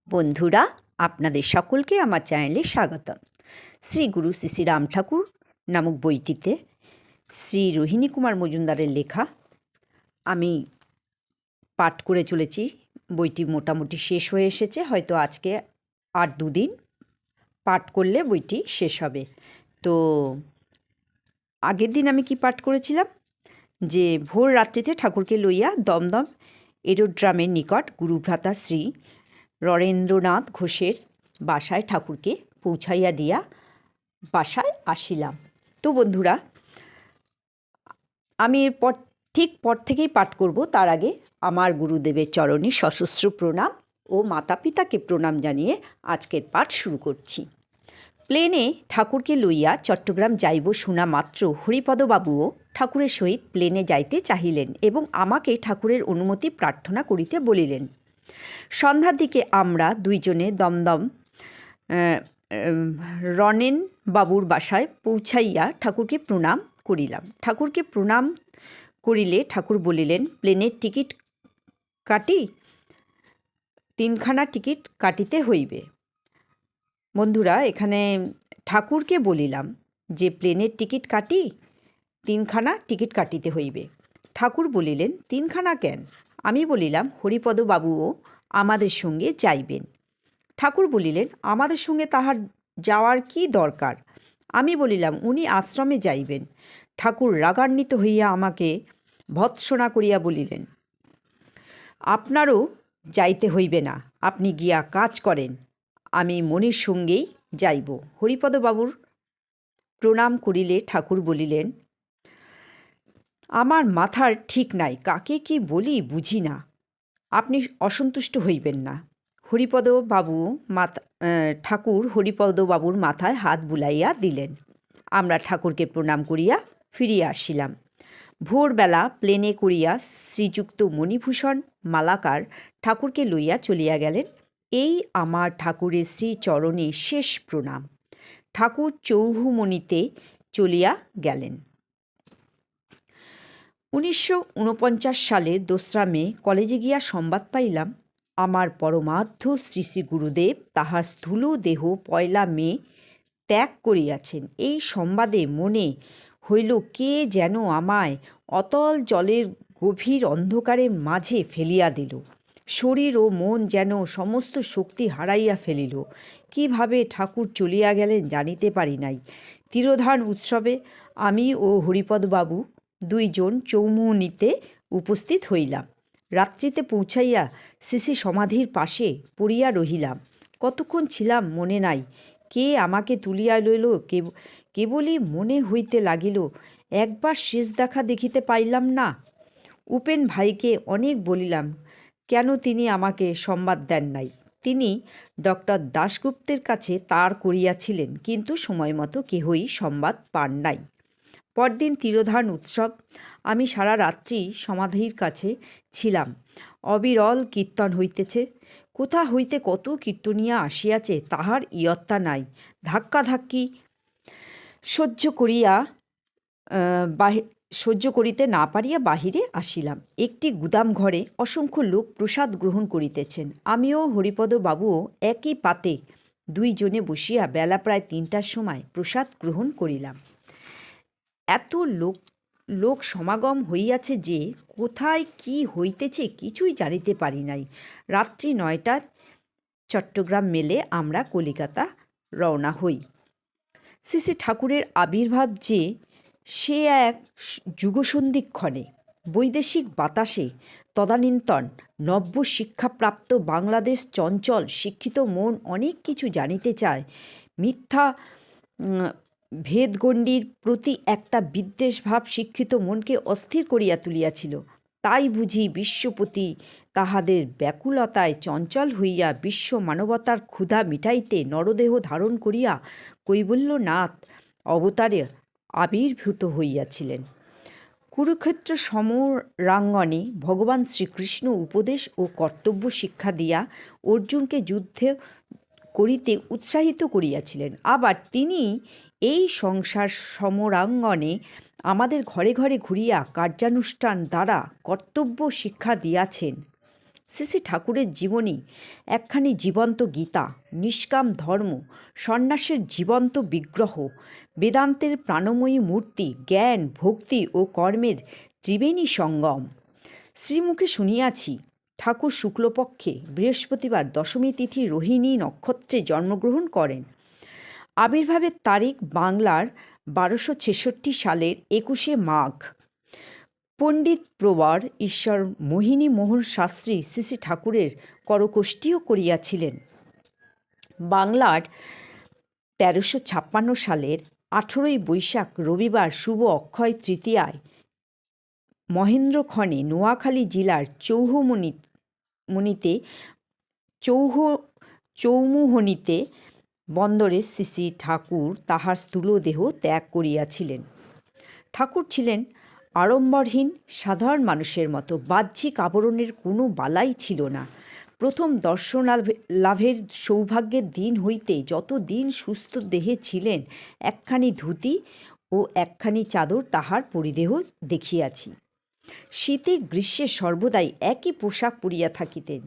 বন্ধুরা, আপনাদের সকলকে আমার চ্যানেলে স্বাগতম। শ্রী গুরু শ্রী শ্রী রাম ঠাকুর নামক বইটিতে শ্রী রোহিণী কুমার মজুমদারের লেখা আমি পাঠ করে চলেছি। বইটি মোটামুটি শেষ হয়ে এসেছে, হয়তো আজকে আর দুদিন পাঠ করলে বইটি শেষ হবে। তো আগের দিন আমি কি পাঠ করেছিলাম, যে ভোর রাত্রিতে ঠাকুরকে লইয়া দমদম এরোড্রামের নিকট গুরুভ্রাতা শ্রী নরেন্দ্রনাথ ঘোষের বাসায় ঠাকুরকে পৌঁছাইয়া দিয়া বাসায় আসিলাম। তো বন্ধুরা, আমি এরপর ঠিক পর থেকেই পাঠ করব। তার আগে আমার গুরুদেবের চরণে সশস্ত্র প্রণাম ও মাতা পিতাকে প্রণাম জানিয়ে আজকের পাঠ শুরু করছি। প্লেনে ঠাকুরকে লইয়া চট্টগ্রাম যাইব শোনা মাত্র হরিপদবাবুও ঠাকুরের সহিত প্লেনে যাইতে চাহিলেন এবং আমাকে ঠাকুরের অনুমতি প্রার্থনা করিতে বলিলেন। সন্ধ্যার দিকে আমরা দুইজনে দমদম রনেন বাবুর বাসায় পৌঁছাইয়া ঠাকুরকে প্রণাম করিলাম। ঠাকুরকে প্রণাম করিলে ঠাকুর বলিলেন, প্লেনের টিকিট কাটি? 3খানা টিকিট কাটিতে হইবে। বন্ধুরা, এখানে ঠাকুরকে বলিলাম যে প্লেনের টিকিট কাটি? 3খানা টিকিট কাটিতে হইবে। ঠাকুর বলিলেন, 3খানা কেন? আমি বলিলাম, হরিপদবাবুও আমাদের সঙ্গে যাইবেন। ঠাকুর বলিলেন, আমাদের সঙ্গে তাহার যাওয়ার কি দরকার? আমি বলিলাম, উনি আশ্রমে যাইবেন। ঠাকুর রাগান্বিত হইয়া আমাকে ভৎসনা করিয়া বলিলেন, আপনারও যাইতে হইবে না, আপনি গিয়া কাজ করেন, আমি মনির সঙ্গেই যাইব। হরিপদবাবুর প্রণাম করিলে ঠাকুর বলিলেন, আমার মাথার ঠিক নাই, কাকে কি বলি বুঝি না, আপনি অসন্তুষ্ট হইবেন না। ঠাকুর হরিপদবাবুর মাথায় হাত বুলাইয়া দিলেন। আমরা ঠাকুরকে প্রণাম করিয়া ফিরিয়া আসিলাম। ভোরবেলা প্লেনে করিয়া শ্রীযুক্ত মণিভূষণ মালাকার ঠাকুরকে লইয়া চলিয়া গেলেন। এই আমার ঠাকুরের শ্রীচরণে শেষ প্রণাম। ঠাকুর চৌহুমণিতে চলিয়া গেলেন। 1949 সালের 2রা মে কলেজে গিয়া সংবাদ পাইলাম, আমার পরমাধ্য শ্রী শ্রী গুরুদেব তাহার স্থূল দেহ 1 মে ত্যাগ করিয়াছেন। এই সংবাদে মনে হইল কে যেন আমায় অতল জলের গভীর অন্ধকারের মাঝে ফেলিয়া দিল। শরীর ও মন যেন সমস্ত শক্তি হারাইয়া ফেলিল। কিভাবে ঠাকুর চলিয়া গেলেন জানিতে পারি নাই। তিরোধান উৎসবে আমি ও হরিপদবাবু 2 জন চৌমুহনীতে উপস্থিত হইলাম। রাত্রিতে পৌঁছাইয়া শ্রী সমাধির পাশে পড়িয়া রহিলাম। কতক্ষণ ছিলাম মনে নাই। কে আমাকে তুলিয়া লইল কেবলই মনে হইতে লাগিল, একবার শেষ দেখা দেখিতে পাইলাম না। উপেন ভাইকে অনেক বলিলাম, কেন তিনি আমাকে সংবাদ দেন নাই। তিনি ডক্টর দাশগুপ্তের কাছে তার করিয়াছিলেন, কিন্তু সময়মতো কেহই সংবাদ পান নাই। পরদিন তিরোধান উৎসব। আমি সারা রাত্রি সমাধির কাছে ছিলাম। অবিরল কীর্তন হইতেছে। কোথা হইতে কত কীর্তনিয়া আসিয়াছে তাহার ইয়ত্তা নাই। ধাক্কাধাক্কি সহ্য করিতে না পারিয়া বাহিরে আসিলাম। একটি গুদাম ঘরে অসংখ্য লোক প্রসাদ গ্রহণ করিতেছেন। আমিও হরিপদবাবুও একই পাতে 2 জনে বসিয়া বেলা প্রায় 3টার সময় প্রসাদ গ্রহণ করিলাম। এত লোক সমাগম হইয়াছে যে কোথায় কি হইতেছে কিছুই জানিতে পারি নাই। রাত্রি 9টায় চট্টগ্রাম মেলে আমরা কলিকাতা রওনা হই। শ্রী শ্রী ঠাকুরের আবির্ভাব যে সে এক যুগসন্ধিক্ষণে, বৈদেশিক বাতাসে তদানীন্তন নব্য শিক্ষাপ্রাপ্ত বাংলাদেশ চঞ্চল শিক্ষিত মন অনেক কিছু জানিতে চায়। মিথ্যা ভেদগণ্ডির প্রতি একটা বিদ্বেষভাব শিক্ষিত মনকে অস্থির করিয়া তুলিয়াছিল। তাই বুঝি বিশ্বপতি তাহাদের ব্যাকুলতায় চঞ্চল হইয়া বিশ্ব মানবতার ক্ষুধা মিটাইতে নরদেহ ধারণ করিয়া কৈবল্যনাথ অবতারে আবির্ভূত হইয়াছিলেন। কুরুক্ষেত্র সমরাঙ্গনে ভগবান শ্রীকৃষ্ণ উপদেশ ও কর্তব্য শিক্ষা দিয়া অর্জুনকে যুদ্ধ করিতে উৎসাহিত করিয়াছিলেন। আবার তিনি এই সংসার সমরাঙ্গনে আমাদের ঘরে ঘরে ঘুরিয়া কার্যানুষ্ঠান দ্বারা কর্তব্য শিক্ষা দিয়াছেন। শ্রী শ্রী ঠাকুরের জীবনী একখানি জীবন্ত গীতা, নিষ্কাম ধর্ম, সন্ন্যাসের জীবন্ত বিগ্রহ, বেদান্তের প্রাণময়ী মূর্তি, জ্ঞান, ভক্তি ও কর্মের ত্রিবেণী সঙ্গম। শ্রীমুখে শুনিয়াছি, ঠাকুর শুক্লপক্ষে বৃহস্পতিবার দশমী তিথি রোহিণী নক্ষত্রে জন্মগ্রহণ করেন। আবির্ভাবের তারিখ বাংলার 1266 সালের 21শে মাঘ। পণ্ডিত প্রবর ঈশ্বর মোহিনী মোহন শাস্ত্রী শ্রী শ্রী ঠাকুরের করকোষ্ঠীও করিয়াছিলেন। বাংলার 1356 সালের 18ই বৈশাখ রবিবার শুভ অক্ষয় তৃতীয়ায় মহেন্দ্রক্ষণে নোয়াখালী জেলার চৌমুহনীতে বন্দরে শ্রী শ্রী ঠাকুর তাহার স্থূলদেহ ত্যাগ করিয়াছিলেন। ঠাকুর ছিলেন আড়ম্বরহীন সাধারণ মানুষের মতো, বাহ্যিক আবরণের কোনো বালাই ছিল না। প্রথম দর্শন লাভের সৌভাগ্যের দিন হইতে যত দিন সুস্থ দেহে ছিলেন, একখানি ধুতি ও একখানি চাদর তাহার পরিদেহ দেখিয়াছি। শীতে গ্রীষ্মে সর্বদাই একই পোশাক পরিয়া থাকিতেন।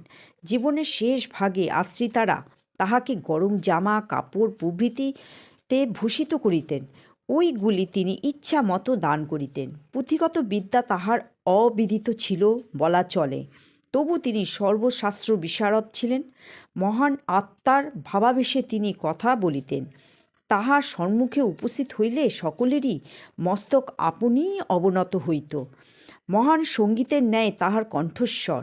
জীবনের শেষ ভাগে আশ্রিতারা তাহাকে গরম জামা কাপড় প্রভৃতিতে ভূষিত করিতেন। ওইগুলি তিনি ইচ্ছা মতো দান করিতেন। পুঁথিগত বিদ্যা তাহার অবিদিত ছিল বলা চলে, তবু তিনি সর্বশাস্ত্র বিশারদ ছিলেন। মহান আত্মার ভাবাবেশে তিনি কথা বলিতেন। তাহার সম্মুখে উপস্থিত হইলে সকলেরই মস্তক আপনিই অবনত হইত। মহান সঙ্গীতের ন্যায় তাহার কণ্ঠস্বর,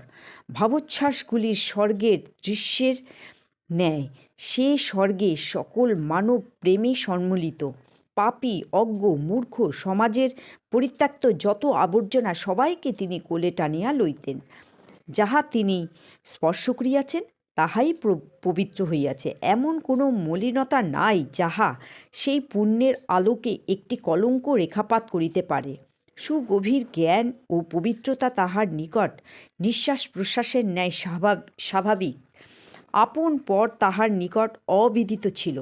ভাবোচ্ছ্বাসগুলির স্বর্গের দৃশ্যের ন্যায়। সে স্বর্গে সকল মানব প্রেমে সম্মিলিত। পাপী, অজ্ঞ, মূর্খ, সমাজের পরিত্যক্ত যত আবর্জনা সবাইকে তিনি কোলে টানিয়া লইতেন। যাহা তিনি স্পর্শ করিয়াছেন তাহাই পবিত্র হইয়াছে। এমন কোনো মলিনতা নাই যাহা সেই পুণ্যের আলোকে একটি কলঙ্ক রেখাপাত করিতে পারে। সুগভীর জ্ঞান ও পবিত্রতা তাহার নিকট নিঃশ্বাস প্রশ্বাসের ন্যায় স্বাভাবিক। আপন পর তাহার নিকট অবিদিত ছিল।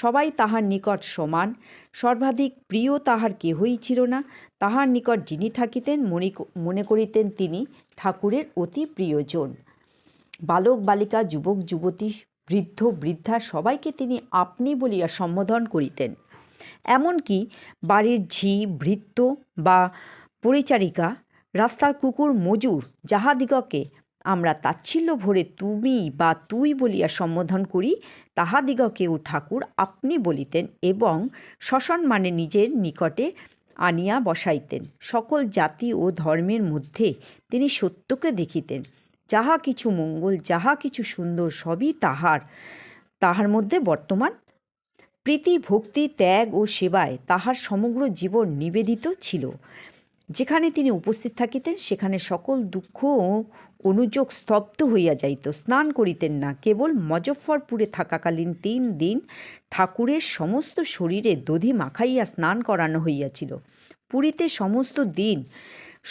সবাই তাহার নিকট সমান। সর্বাধিক প্রিয় তাহার কেহই ছিল না। তাহার নিকট যিনি থাকিতেন মনে করিতেন তিনি ঠাকুরের অতি প্রিয়জন। বালক বালিকা, যুবক যুবতী, বৃদ্ধ বৃদ্ধা সবাইকে তিনি আপনি বলিয়া সম্বোধন করিতেন। এমনকি বাড়ির ঝি, ভৃত্য বা পরিচারিকা, রাস্তার কুকুর, মজুর যাহাদিগকে আমরা তাচ্ছিল্য ভরে তুমি বা তুই বলিয়া সম্বোধন করি, তাহাদিগকেও ঠাকুর আপনি বলিতেন এবং সসম্মানে নিজের নিকটে আনিয়া বসাইতেন। সকল জাতি ও ধর্মের মধ্যে তিনি সত্যকে দেখিতেন। যাহা কিছু মঙ্গল, যাহা কিছু সুন্দর সবই তাহার মধ্যে বর্তমান। প্রীতি, ভক্তি, ত্যাগ ও সেবায় তাহার সমগ্র জীবন নিবেদিত ছিল। যেখানে তিনি উপস্থিত থাকিতেন সেখানে সকল দুঃখ ও অনুযোগ স্তব্ধ হইয়া যাইত। স্নান করিতেন না। কেবল মজফ্ফরপুরে থাকাকালীন 3 দিন ঠাকুরের সমস্ত শরীরে দধি মাখাইয়া স্নান করানো হইয়াছিল। পুরীতে সমস্ত দিন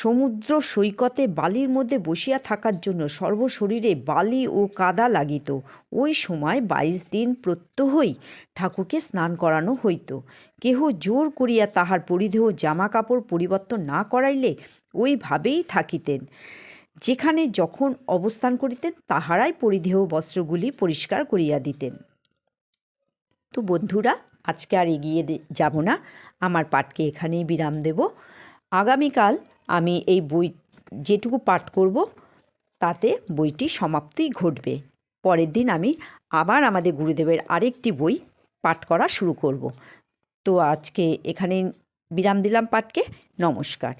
সমুদ্র সৈকতে বালির মধ্যে বসিয়া থাকার জন্য সর্বশরীরে বালি ও কাদা লাগিত। ওই সময় 22 দিন প্রত্যহই ঠাকুরকে স্নান করানো হইত। কেহ জোর করিয়া তাহার পরিধেয় জামা কাপড় পরিবর্তন না করাইলে ওইভাবেই থাকিতেন। যেখানে যখন অবস্থান করিতেন তাহারাই পরিধেয় বস্ত্রগুলি পরিষ্কার করিয়া দিতেন। তো বন্ধুরা, আজকে আর এগিয়ে যাব না, আমার পাঠকে এখানেই বিরাম দেব। আগামীকাল আমি এই বই যেটুকু পাঠ করব তাতে বইটি সমাপ্তি ঘটবে। পরের দিন আমি আবার আমাদের গুরুদেবের আরেকটি বই পাঠ করা শুরু করব। তো আজকে এখানে বিরাম দিলাম পাঠকে। নমস্কার।